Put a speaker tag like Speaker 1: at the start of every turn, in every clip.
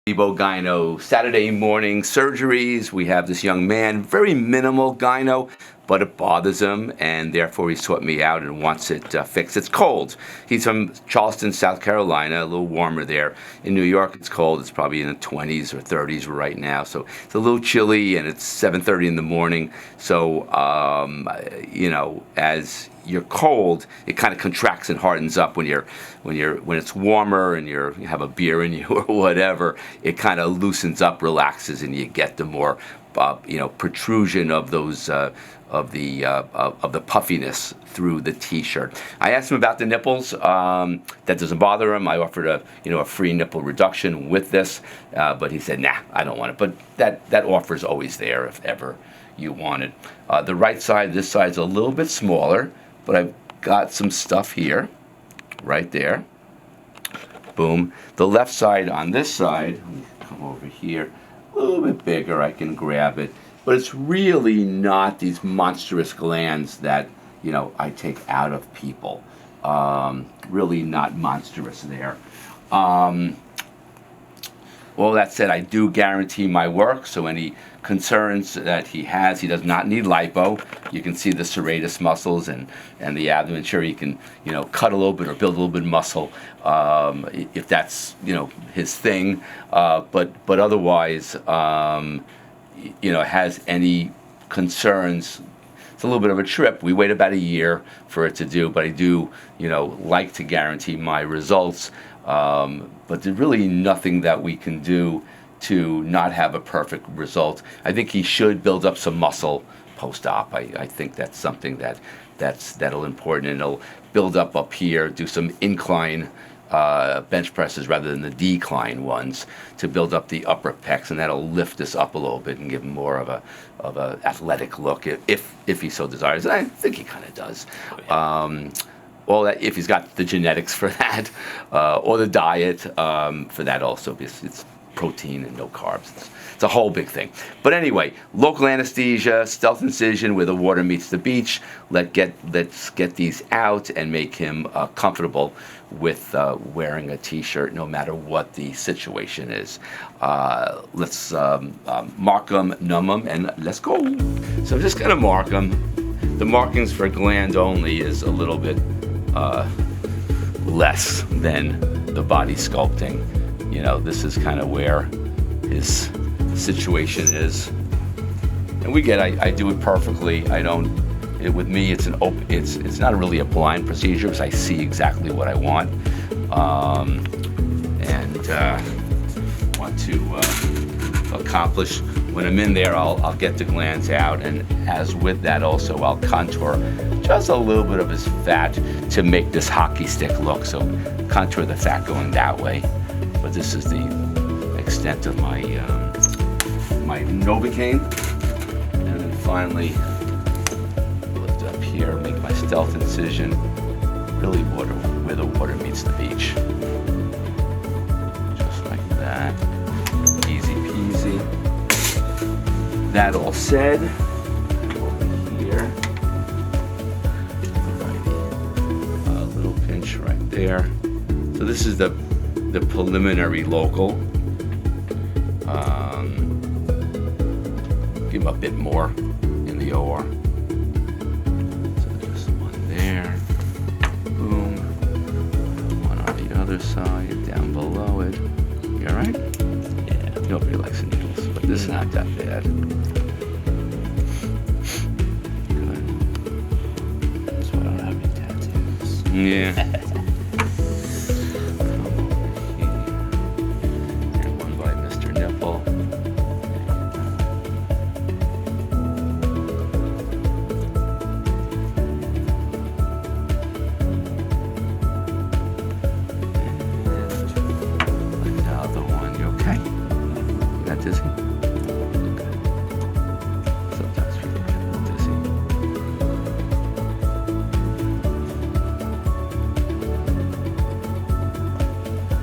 Speaker 1: Lebo Gyno Saturday morning surgeries. We have this young man, very minimal gyno, but it bothers him, and therefore he sought me out and wants it fixed. It's cold. He's from Charleston, South Carolina, a little warmer there. In New York, it's cold. It's probably in the 20s or 30s right now, so it's a little chilly, and it's 7:30 in the morning. So, as you're cold, it kind of contracts and hardens up when it's warmer and you have a beer in you or whatever. It kind of loosens up, relaxes, and you get the more protrusion of those of the puffiness through the t-shirt. I asked him about the nipples. That doesn't bother him. I offered a free nipple reduction with this, but he said, nah, I don't want it. But that offer is always there if ever you want it. The right side, this side's a little bit smaller, but I've got some stuff here, right there. Boom. The left side on this side, let me come over here, a little bit bigger, I can grab it. But it's really not these monstrous glands that, I take out of people. Really not monstrous there. All that said, I do guarantee my work, so any concerns that he has, he does not need lipo. You can see the serratus muscles and the abdomen. Sure, he can, cut a little bit or build a little bit of muscle if that's, his thing. But otherwise, has any concerns, it's a little bit of a trip. We wait about a year for it to do, but I do, like to guarantee my results. But there's really nothing that we can do to not have a perfect result. I think he should build up some muscle post-op. I think that's something that'll important, and it'll build up here, do some incline bench presses rather than the decline ones to build up the upper pecs, and that'll lift this up a little bit and give him more of a athletic look if he so desires. And I think he kind of does. All that, if he's got the genetics for that, or the diet for that also, because it's protein and no carbs. It's a whole big thing. But anyway, local anesthesia, stealth incision where the water meets the beach. Let's get these out and make him comfortable with wearing a t-shirt no matter what the situation is. Let's mark them, numb them, and let's go. So I'm just going to mark them. The markings for gland only is a little bit less than the body sculpting. This is kind of where his situation is, and I do it perfectly. With me, it's not really a blind procedure because I see exactly what I want, and want to accomplish. When I'm in there, I'll get the glands out, and as with that also, I'll contour just a little bit of his fat to make this hockey stick look. So contour the fat going that way. But this is the extent of my my Novocaine, and then finally lift up here, make my stealth incision, really where the water meets the beach, just like that, easy peasy. That all said, over here, a little pinch right there. So this is the preliminary local. Give him a bit more in the OR. So just one there. Boom. One on the other side, down below it. You all right? Yeah. Nobody likes the needles, but this is not that bad. Good.
Speaker 2: That's why I don't have any tattoos.
Speaker 1: Yeah. Dizzy? Okay. Sometimes people get a little dizzy.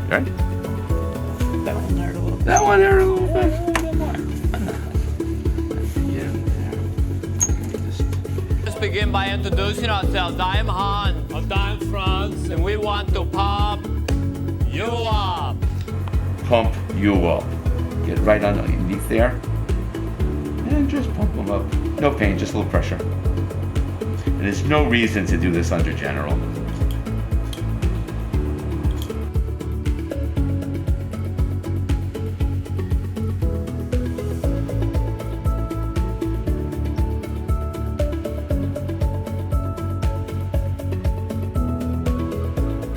Speaker 1: Right?
Speaker 2: That one hurt a little bit.
Speaker 1: That one hurt a little bit.
Speaker 2: A little bit more.
Speaker 3: Let's begin by introducing ourselves. I am Han.
Speaker 2: I'm France.
Speaker 3: And we want to pump you up.
Speaker 1: Pump you up. Get right underneath there. And just pump them up. No pain, just a little pressure. And there's no reason to do this under general.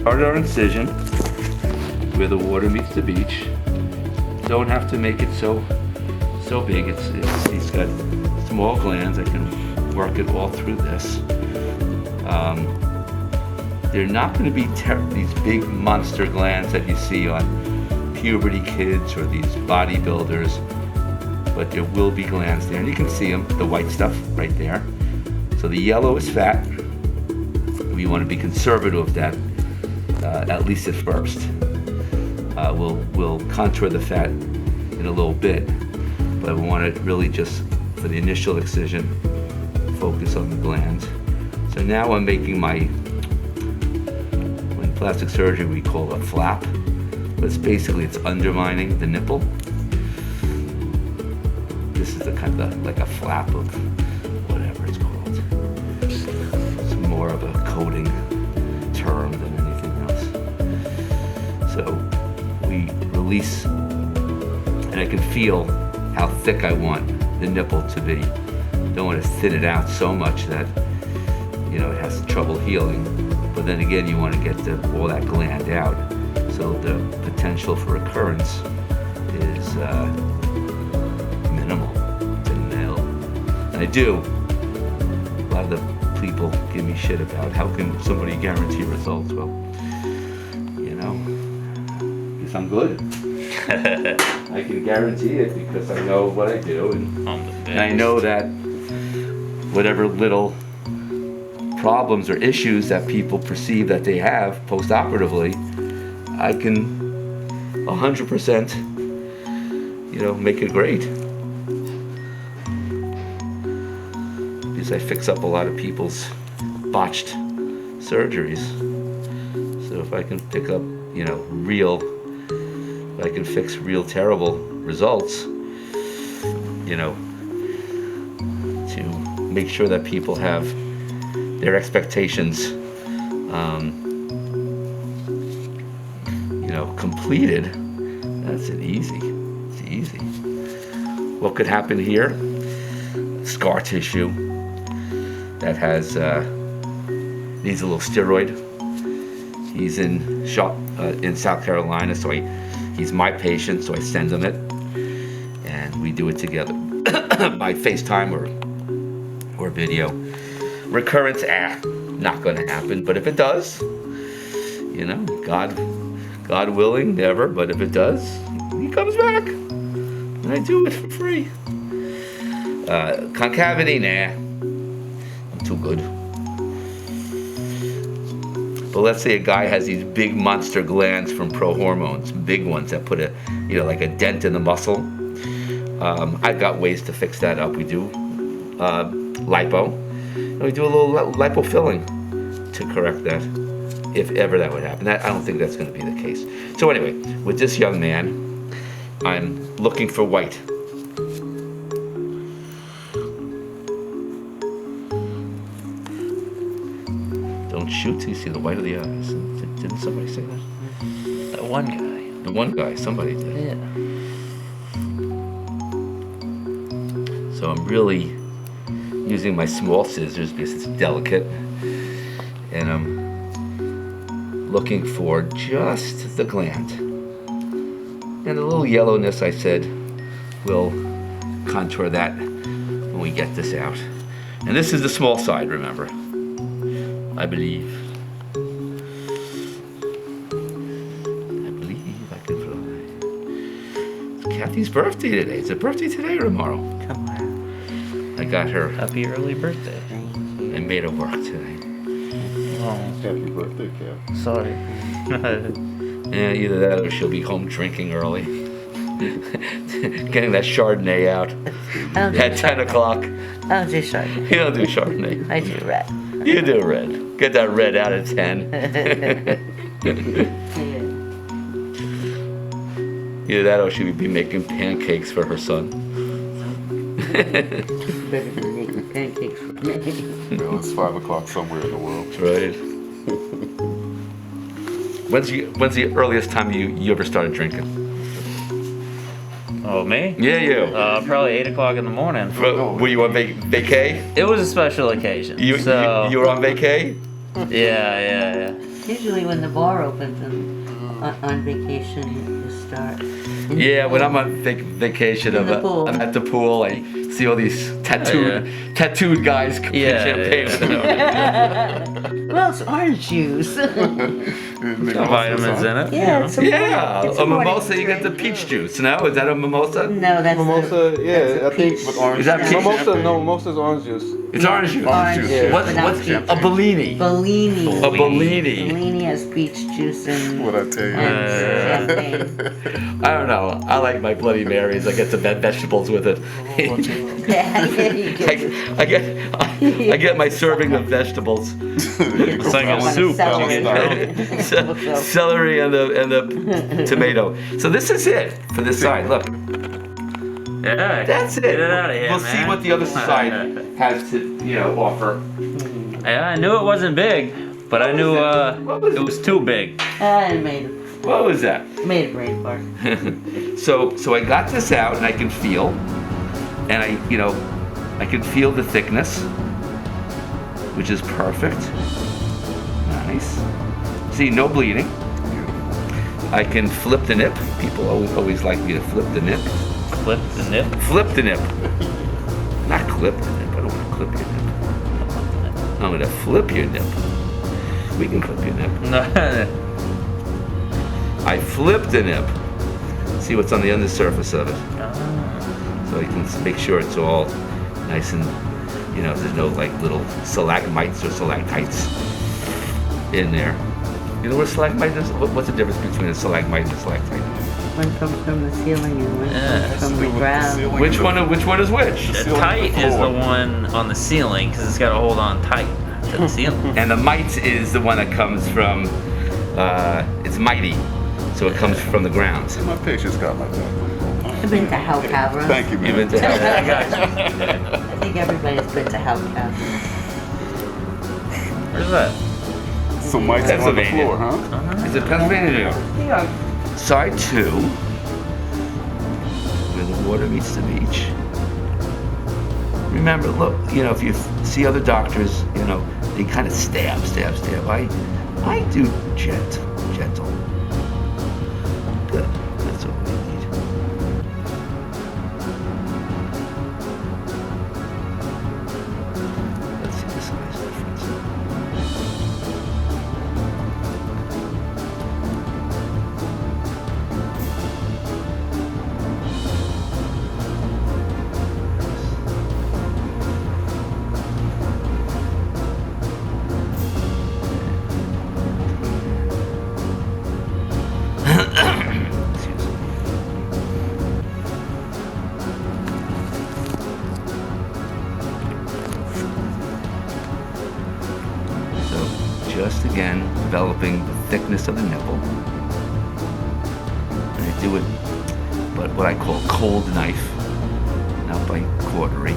Speaker 1: Start our incision where the water meets the beach. Don't have to make it so big. He's got small glands. I can work it all through this. They're not going to be these big monster glands that you see on puberty kids or these bodybuilders, but there will be glands there, and you can see them, the white stuff right there. So the yellow is fat. We want to be conservative of that, at least at first. We'll contour the fat in a little bit, but we want to really just, for the initial excision, focus on the glands. So now I'm making in plastic surgery we call a flap, but it's undermining the nipple. This is the kind of like a flap of whatever it's called. It's more of a coding term than anything else. So we release, and I can feel how thick I want the nipple to be. Don't want to thin it out so much that it has trouble healing. But then again, you want to get all that gland out, so the potential for recurrence is minimal to nil. And I do. A lot of the people give me shit about how can somebody guarantee results. Well, guess I'm good. I can guarantee it because I know what I do, and I know that whatever little problems or issues that people perceive that they have post-operatively, I can 100%, make it great. Because I fix up a lot of people's botched surgeries. So if I can pick up, if I can fix real terrible results, to make sure that people have their expectations, completed, that's easy. It's easy. What could happen here? Scar tissue that needs a little steroid. He's in South Carolina, so he's my patient, so I send him it, and we do it together by FaceTime or video. Recurrence, not going to happen. But if it does, God willing, never. But if it does, he comes back, and I do it for free. Concavity, I'm too good. But let's say a guy has these big monster glands from pro-hormones, big ones that put like a dent in the muscle. I've got ways to fix that up. We do lipo. And we do a little lipo filling to correct that, if ever that would happen. I don't think that's going to be the case. So anyway, with this young man, I'm looking for white. Don't shoot till you see the white of the eyes. Didn't somebody say that?
Speaker 2: That one guy.
Speaker 1: The one guy, somebody did.
Speaker 2: Yeah.
Speaker 1: So I'm really using my small scissors because it's delicate, and I'm looking for just the gland. And a little yellowness, I said, we'll contour that when we get this out. And this is the small side, remember, I believe I can fly. It's Kathy's birthday today. It's her birthday today or tomorrow?
Speaker 2: Come on.
Speaker 1: I got her.
Speaker 2: Happy early birthday.
Speaker 1: I made her work today.
Speaker 2: Oh,
Speaker 4: Happy birthday, Cap.
Speaker 2: sorry.
Speaker 1: Yeah, either that or she'll be home drinking early. Getting that Chardonnay out at 10 o'clock.
Speaker 5: I don't do Chardonnay.
Speaker 1: You don't do Chardonnay.
Speaker 5: I do red.
Speaker 1: You do red. Get that red out at 10. Either that or she would be making pancakes for her son.
Speaker 4: Better than making pancakes for me.
Speaker 5: Well, it's 5 o'clock somewhere in the world.
Speaker 1: Right. When's the earliest time you ever started drinking?
Speaker 2: Oh, me?
Speaker 1: Yeah, you.
Speaker 2: Probably 8 o'clock in the morning.
Speaker 1: Were you on vacay?
Speaker 2: It was a special occasion.
Speaker 1: You were on vacay?
Speaker 2: Yeah.
Speaker 4: Usually when the bar opens and on vacation, you start.
Speaker 1: Yeah, when I'm on vacation,
Speaker 4: In the pool.
Speaker 1: I'm at the pool. I see all these tattooed guys drinking champagne.
Speaker 4: Well, it's orange juice.
Speaker 2: Vitamins in it.
Speaker 4: Yeah, it's a
Speaker 1: Yeah,
Speaker 4: it's
Speaker 1: a
Speaker 4: morning
Speaker 1: mimosa, you get the
Speaker 4: drink.
Speaker 1: peach juice. No, is that a mimosa?
Speaker 4: No, that's
Speaker 6: Mimosa, yeah, I think.
Speaker 5: With orange
Speaker 1: Is that
Speaker 5: juice.
Speaker 1: peach?
Speaker 6: Mimosa's orange juice.
Speaker 1: It's orange juice.
Speaker 5: Orange juice,
Speaker 6: Yeah.
Speaker 1: What's a Bellini?
Speaker 4: Bellini.
Speaker 1: A Bellini.
Speaker 4: Bellini has peach juice and
Speaker 5: What I tell you.
Speaker 4: champagne.
Speaker 1: I don't know. I like my Bloody Marys. I get some vegetables with it.
Speaker 4: Yeah, you
Speaker 1: I get my serving of vegetables.
Speaker 2: It's like a soup.
Speaker 1: Celery and the tomato. So this is it for this side. Look,
Speaker 2: Yeah.
Speaker 1: that's it.
Speaker 2: Get it out of here,
Speaker 1: We'll
Speaker 2: man.
Speaker 1: see what the other side has to offer.
Speaker 2: Yeah, I knew it wasn't big, but I knew
Speaker 1: What was
Speaker 2: it was too big.
Speaker 4: I made
Speaker 1: What was that?
Speaker 4: a brain fart.
Speaker 1: So I got this out and I can feel, and I can feel the thickness, which is perfect. Nice. See, no bleeding. I can flip the nip. People always like me to flip the nip.
Speaker 2: Flip the nip.
Speaker 1: Flip the nip. Not clip the nip. I don't want to clip your nip. I'm going to flip your nip. We can clip your nip.
Speaker 2: No.
Speaker 1: I flip the nip. See what's on the undersurface of it. So you can make sure it's all nice and, there's no like little stalagmites or stalactites in there. You know what a stalagmite is? What's the difference between a stalagmite and a stalactite?
Speaker 4: One comes from the ceiling and one comes from the ground.
Speaker 1: Which one is which?
Speaker 2: The tight is the one on the ceiling because it's got to hold on tight to the ceiling.
Speaker 1: And the mite is the one that comes from, it's mighty. So it comes from the ground.
Speaker 5: My patient's got my back.
Speaker 4: I've been to House Cavern.
Speaker 5: Thank you, man.
Speaker 1: You've been to
Speaker 2: I got you.
Speaker 4: I think everybody's been to House Cavern.
Speaker 2: Where's that?
Speaker 5: So Mike's on the
Speaker 1: Pennsylvania.
Speaker 5: floor, huh?
Speaker 1: Is it Pennsylvania?
Speaker 4: Yeah.
Speaker 1: Side 2, where the water meets the beach. Remember, look, if you see other doctors, they kind of stab. I do gentle. Good. That's what we need. Let's see the size difference. Excuse me. So, just again, developing the thickness of the nipple. And I do it, but what I call cold knife, not by cautery.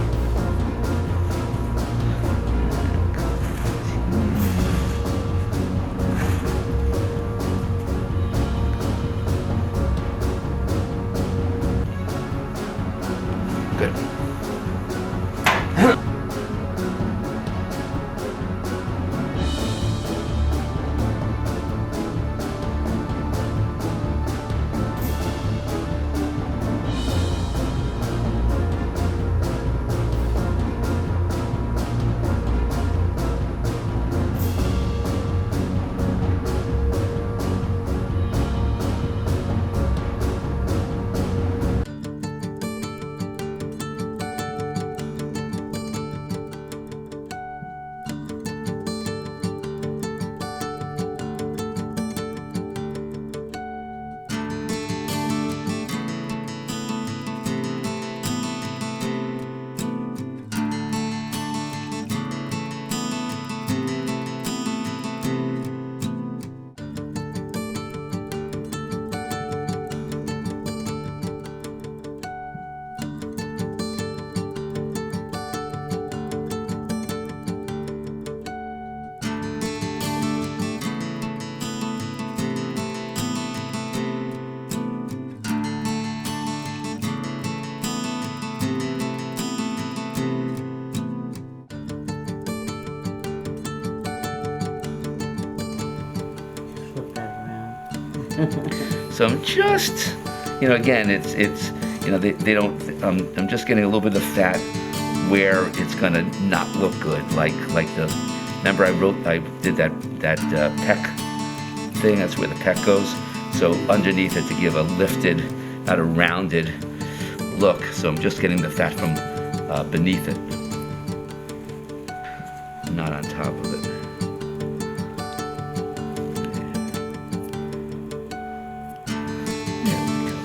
Speaker 1: Good. So I'm just, again, it's they don't. I'm just getting a little bit of fat where it's gonna not look good. Like remember I did that pec thing. That's where the pec goes. So underneath it to give a lifted, not a rounded look. So I'm just getting the fat from beneath it, not on top of it. There we go.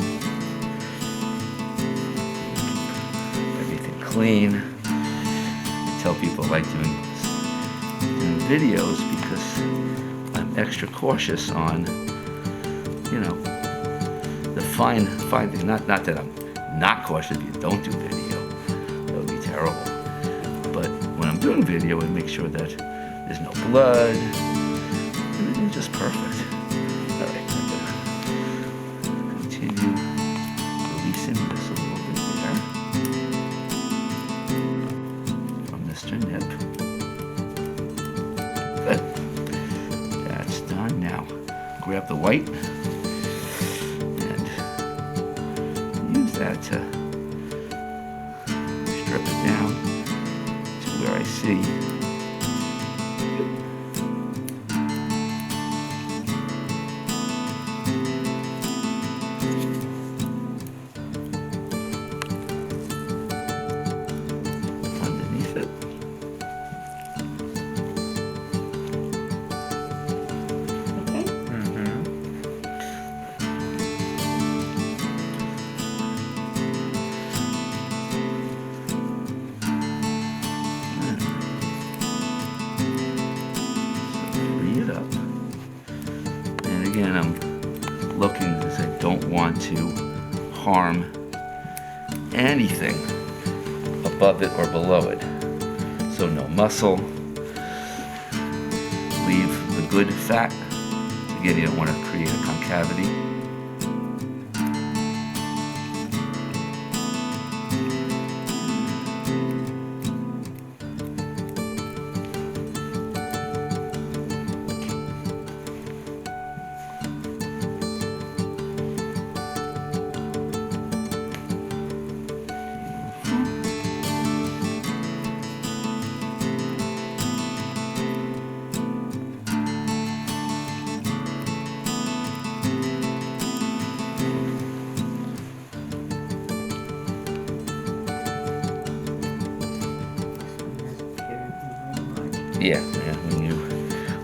Speaker 1: Everything clean. I tell people I like doing videos because I'm extra cautious on, the fine things. Not that I'm not cautious if you don't do video. That would be terrible. But when I'm doing video, I make sure that there's no blood. Everything's just perfect. All right, I'm gonna continue releasing this a little bit there from Mr. Nip. Good. That's done. Now, grab the white and use that to strip it down to where I see. Underneath it.
Speaker 4: Okay.
Speaker 1: Free it up. And again, I'm looking because I don't want to harm anything above it or below it. So no muscle. Leave the good fat. Again, you don't want to create a concavity. Yeah,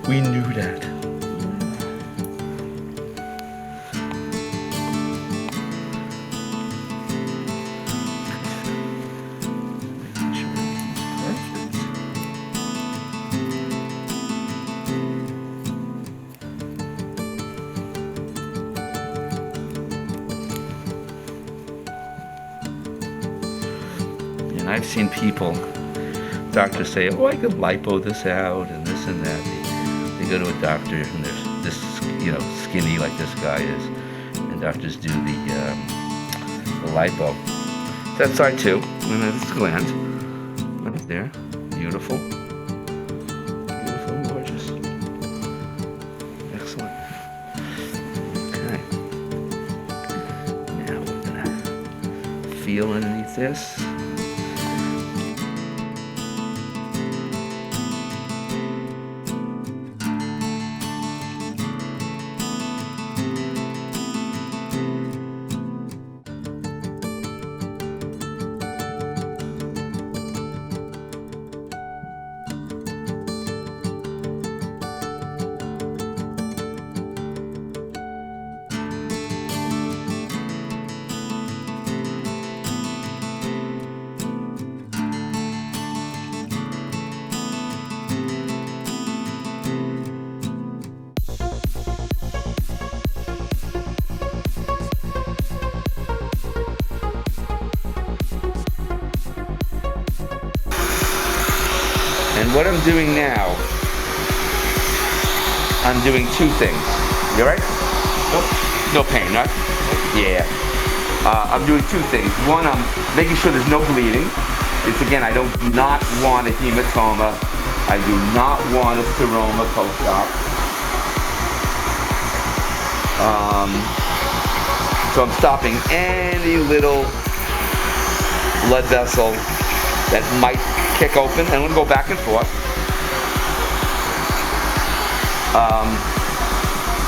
Speaker 1: we knew that. Making sure everything's perfect. And I've seen people, doctors say, oh, I could lipo this out and this and that. They go to a doctor and there's this, skinny like this guy is, and doctors do the lipo. That side too, and that's gland. Right there, beautiful. Beautiful, gorgeous. Excellent. Okay. Now we're gonna feel underneath this. And what I'm doing now, I'm doing two things. You all right? Nope. No pain, right? Yeah. I'm doing two things. One, I'm making sure there's no bleeding. It's again, I do not want a hematoma. I do not want a seroma post-op. So I'm stopping any little blood vessel that might kick open, and I'm gonna go back and forth.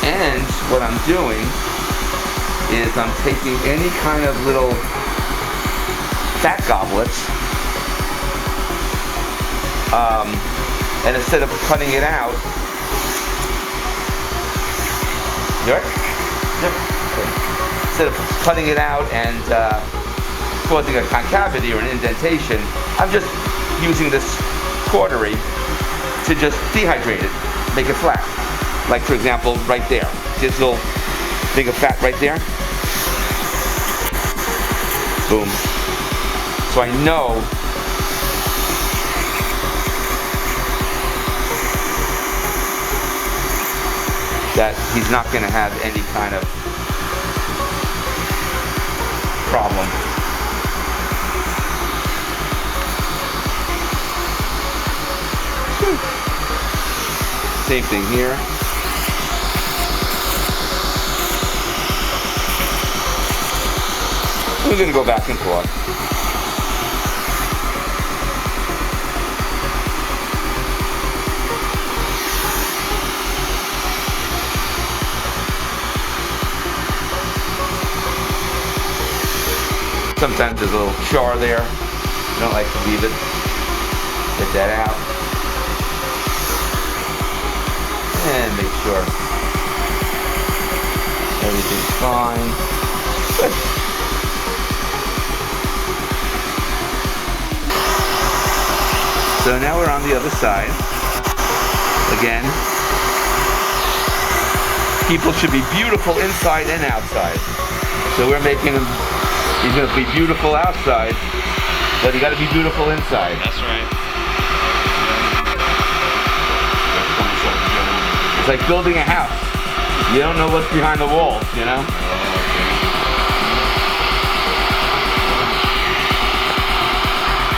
Speaker 1: And what I'm doing is I'm taking any kind of little fat goblets, and instead of cutting it out, you all right? Yep. Okay. Instead of cutting it out and causing a concavity or an indentation, I'm just using this cautery to just dehydrate it, make it flat. Like for example, right there, this little thing of fat right there. Boom. So I know that he's not going to have any kind of problem. Same thing here. We're going to go back and forth. Sometimes there's a little char there. I don't like to leave it. Get that out. And make sure everything's fine. Good. So now we're on the other side. Again, people should be beautiful inside and outside. So we're making them, he's going to be beautiful outside, but he got to be beautiful inside.
Speaker 2: That's right.
Speaker 1: It's like building a house. You don't know what's behind the walls, you know?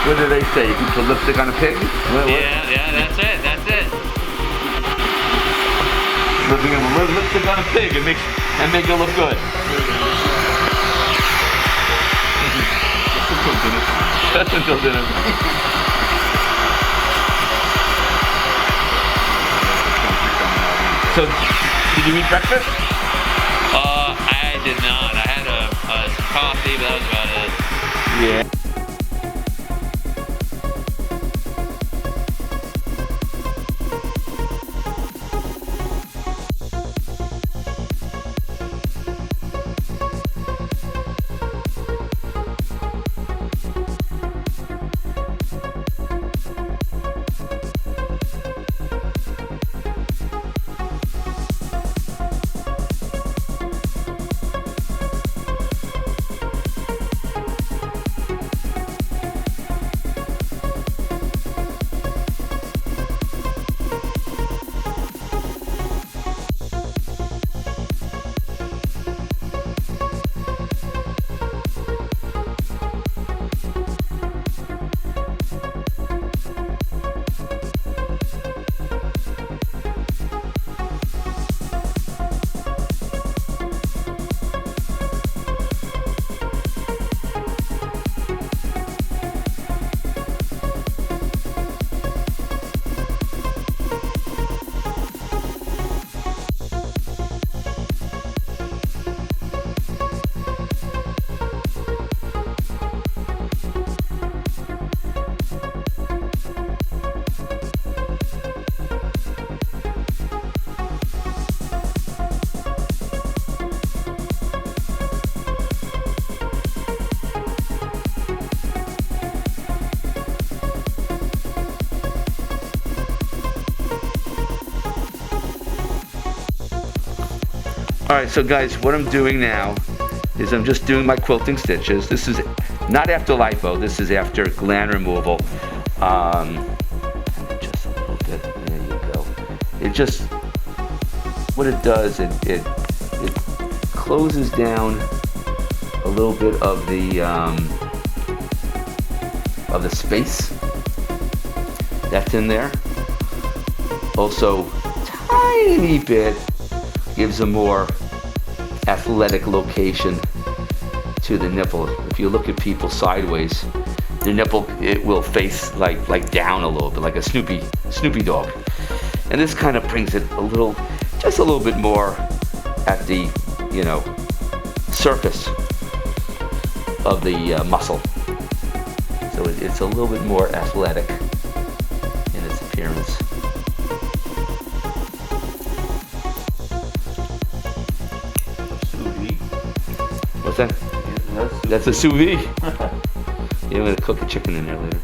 Speaker 1: What do they say? You can put lipstick on a pig?
Speaker 2: Yeah, that's it. That's it.
Speaker 1: Lipstick on a pig and make it look good. That's until dinner. So, did you eat breakfast?
Speaker 2: I did not. I had a coffee, but that was about it.
Speaker 1: Yeah. Alright, so guys, what I'm doing now is I'm just doing my quilting stitches. This is not after lipo, this is after gland removal. Just a little bit, there you go. It just, what it does, it closes down a little bit of the space that's in there. Also, tiny bit gives a more athletic location to the nipple. If you look at people sideways, their nipple, it will face like down a little bit, like a Snoopy dog. And this kind of brings it just a little bit more at the, surface of the muscle. So it's a little bit more athletic in its appearance. What's that? That's a sous vide. Yeah, I'm gonna cook a chicken in there later.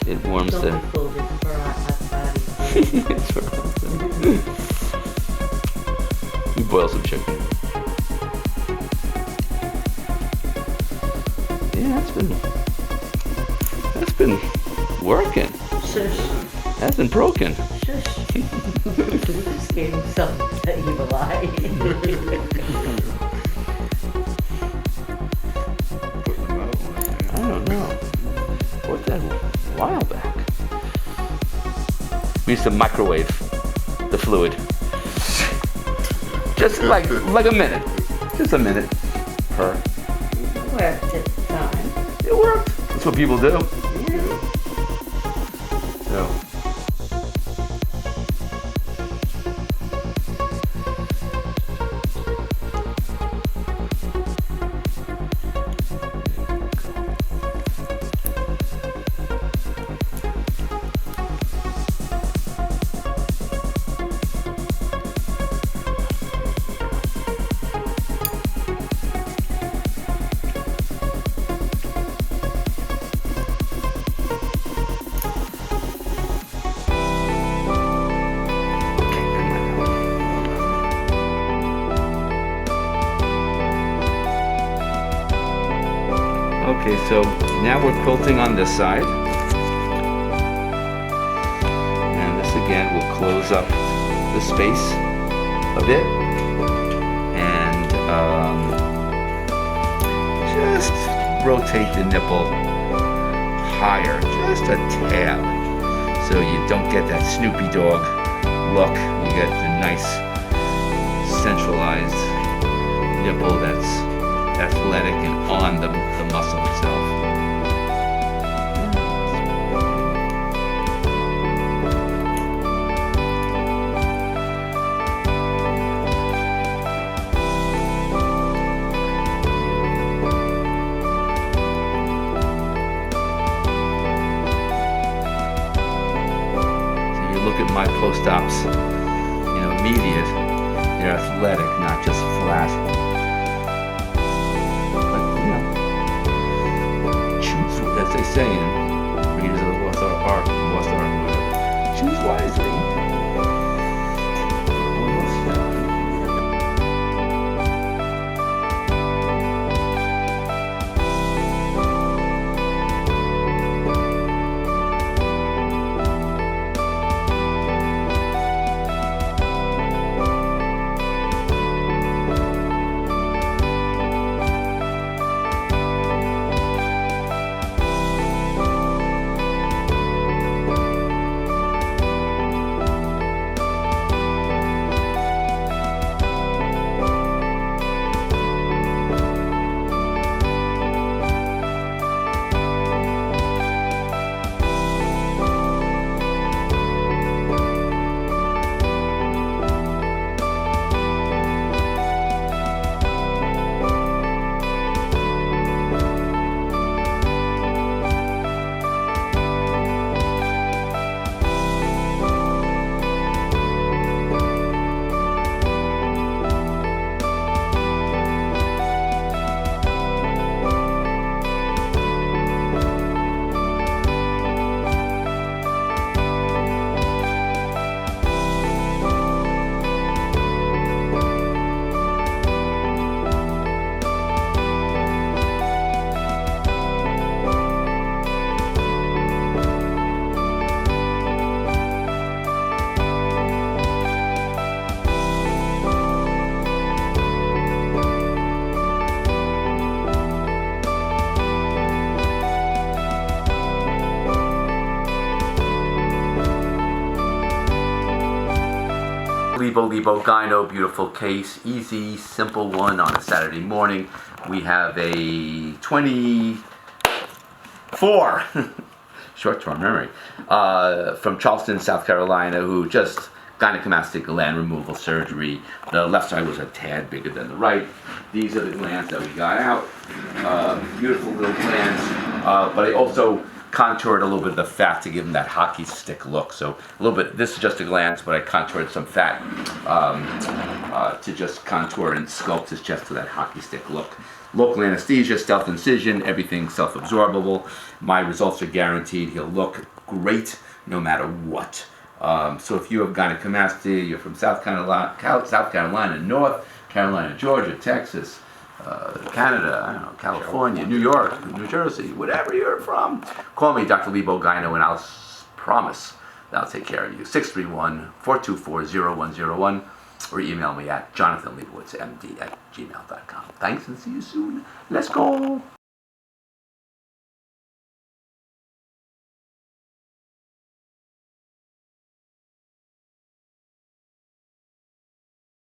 Speaker 1: It warms
Speaker 4: Don't
Speaker 1: the.
Speaker 4: be cold, it's for our hot body.
Speaker 1: It's right. We boil some chicken. Yeah, that's been working.
Speaker 4: Shush,
Speaker 1: That's been broken.
Speaker 4: shush. Just gave himself that evil eye.
Speaker 5: Putting them out like that.
Speaker 1: I don't know. What that a while back. We used to microwave the fluid. Just like a minute. Just a minute per.
Speaker 4: Worked at the time.
Speaker 1: It worked. That's what people do. So. Okay, so now we're quilting on this side. And this again will close up the space a bit. And just rotate the nipple higher, just a tad. So you don't get that Snoopy dog look. You get the nice centralized nipple that's athletic and on the muscle itself. So you look at my post-ops, immediate, they're athletic, not just flat. As they say in Readers of the Lost Ark, choose wisely. Almost done. Lebo Gyno, beautiful case, easy, simple one on a Saturday morning. We have a 24 short-term memory from Charleston, South Carolina, who just gynecomastic gland removal surgery. The left side was a tad bigger than the right. These are the glands that we got out. Beautiful little glands, but I also contoured a little bit of the fat to give them that hockey stick look. So a little bit, this is just a glance, but I contoured some fat to just contour and sculpt his chest to that hockey stick look. Local anesthesia, stealth incision, everything self-absorbable. My results are guaranteed. He'll look great no matter what. So if you have gynecomastia, you're from South Carolina, North Carolina, Georgia, Texas, Canada, I don't know, California, New York, New Jersey, whatever you're from, call me, Dr. Lebo Gyno, and I'll promise that I'll take care of you. 631-424-0101, or email me at jonathanlebowitzmd@gmail.com. Thanks, and see you soon. Let's go.